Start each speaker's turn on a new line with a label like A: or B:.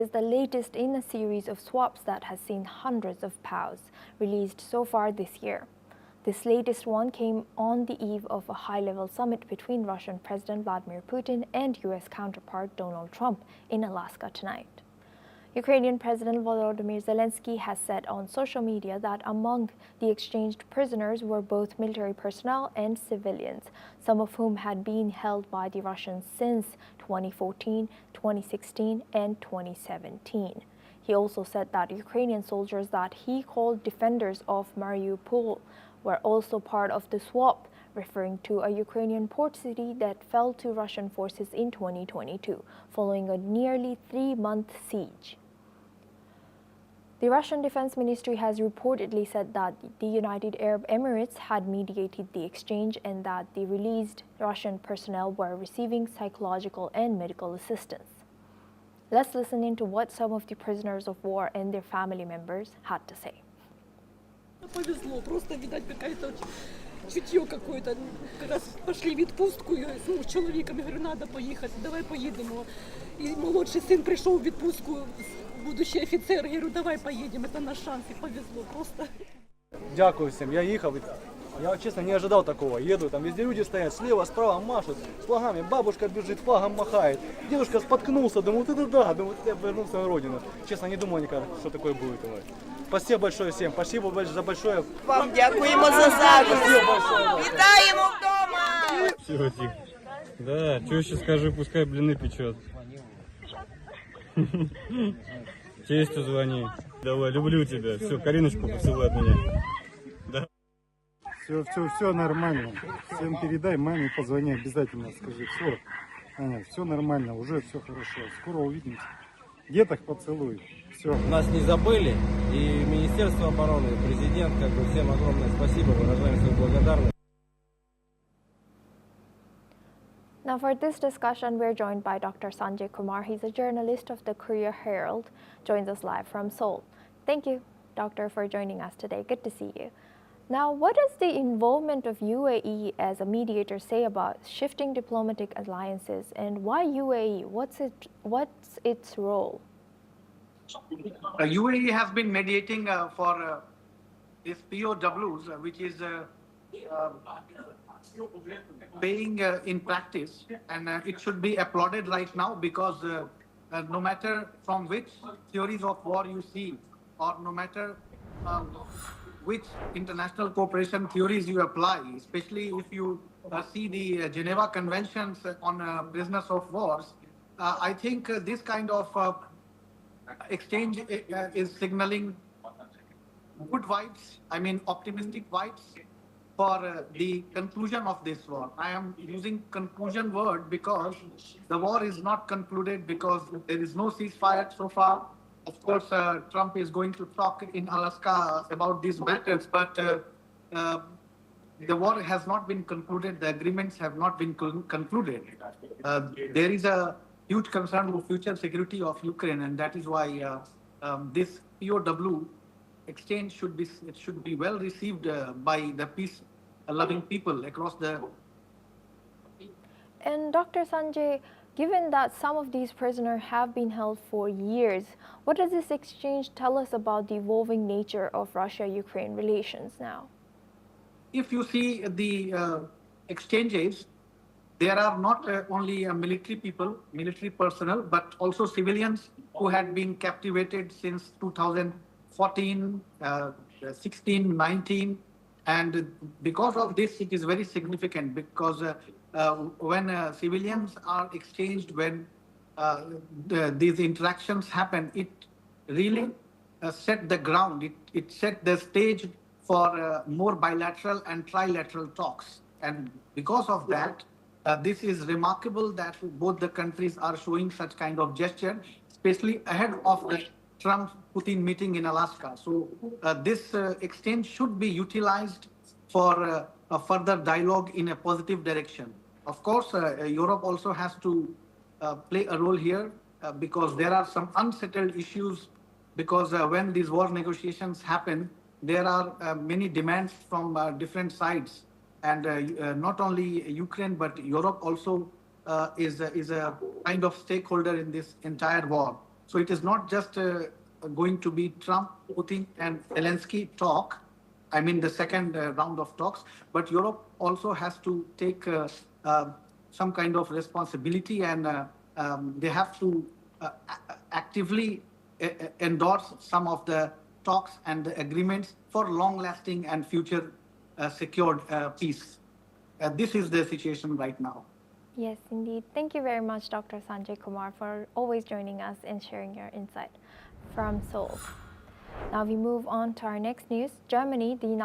A: is the latest in a series of swaps that has seen hundreds of POWs released so far this year. This latest one came on the eve of a high-level summit between Russian President Vladimir Putin and U.S. counterpart Donald Trump in Alaska tonight. Ukrainian President Volodymyr Zelensky has said on social media that among the exchanged prisoners were both military personnel and civilians, some of whom had been held by the Russians since 2014, 2016, and 2017. He also said that Ukrainian soldiers that he called defenders of Mariupol were also part of the swap, referring to a Ukrainian port city that fell to Russian forces in 2022, following a nearly 3-month siege. The Russian Defense Ministry has reportedly said that the United Arab Emirates had mediated the exchange and that the released Russian personnel were receiving psychological and medical assistance. Let's listen into what some of the prisoners of war and their family members had to say.
B: Повезло, просто, видать, какая-то чутье какое-то. Как раз пошли в відпустку, я с чоловіком, я говорю, надо поїхати, давай поїдемо. І молодший син прийшов в відпустку, будущий офіцер, я говорю, давай поїдемо, це наш шанс, і повезло просто.
C: Дякую всем, я їхав, я честно не ожидал такого, еду, там везде люди стоят, слева, справа машут флагами, бабушка бежит, флагом махает, дедушка споткнулся, думаю, вот это да, думаю, вот я вернулся на родину. Честно, не думал никогда, что такое будет. Спасибо большое всем, спасибо за большое.
D: Вам дякуємо за захист. Вітаємо вдома!
E: Все, тихо. Да, теща скажи, пускай блины печет. Тестю звони. Давай, люблю тебя. Все, Кариночку поцелуй от меня. Да.
F: Все нормально. Всем передай, маме позвони обязательно, скажи. Все, Аня, все нормально, уже все хорошо. Скоро увидимся. Деток поцелуй. Все.
G: Нас не забыли, и Министерство обороны, и президент, всем огромное спасибо, выражаем свою благодарность.
A: Now for this discussion, we're joined by Dr. Sanjay Kumar. He's a journalist of the Korea Herald, joins us live from Seoul. Thank you, Doctor, for joining us today. Good to see you. Now, what does the involvement of UAE as a mediator say about shifting diplomatic alliances, and why UAE? What's its role?
H: UAE has been mediating for these POWs, which is paying in practice, and it should be applauded right now because no matter from which theories of war you see, or no matter which international cooperation theories you apply, especially if you see the Geneva Conventions on prisoners of wars, I think this kind of exchange is signaling good vibes, I mean optimistic vibes for the conclusion of this war. I am using conclusion word because the war is not concluded, because there is no ceasefire so far. Of course, Trump is going to talk in Alaska about these matters, but the war has not been concluded. The agreements have not been concluded. There is a huge concern for future security of Ukraine, and that is why this POW exchange should be well received by the peace-loving people across the.
A: And Dr. Sanjay, given that some of these prisoners have been held for years, what does this exchange tell us about the evolving nature of Russia-Ukraine relations now?
H: If you see the exchanges, there are not only military people, military personnel, but also civilians who had been captivated since 2014, 16, 19. And because of this, it is very significant, because when civilians are exchanged, when these interactions happen, it really set the ground. It set the stage for more bilateral and trilateral talks. And because of that, this is remarkable that both the countries are showing such kind of gesture, especially ahead of the Trump-Putin meeting in Alaska. So this exchange should be utilized for a further dialogue in a positive direction. Of course, Europe also has to play a role here because there are some unsettled issues, because when these war negotiations happen, there are many demands from different sides. And not only Ukraine, but Europe also is a kind of stakeholder in this entire war. So it is not just going to be Trump, Putin, and Zelensky talk. I mean, the second round of talks, but Europe also has to take some kind of responsibility, and they have to actively endorse some of the talks and the agreements for long-lasting and future secured peace. This is the situation right now.
A: Yes, indeed. Thank you very much, Dr. Sanjay Kumar, for always joining us and sharing your insight from Seoul. Now we move on to our next news. Germany, the United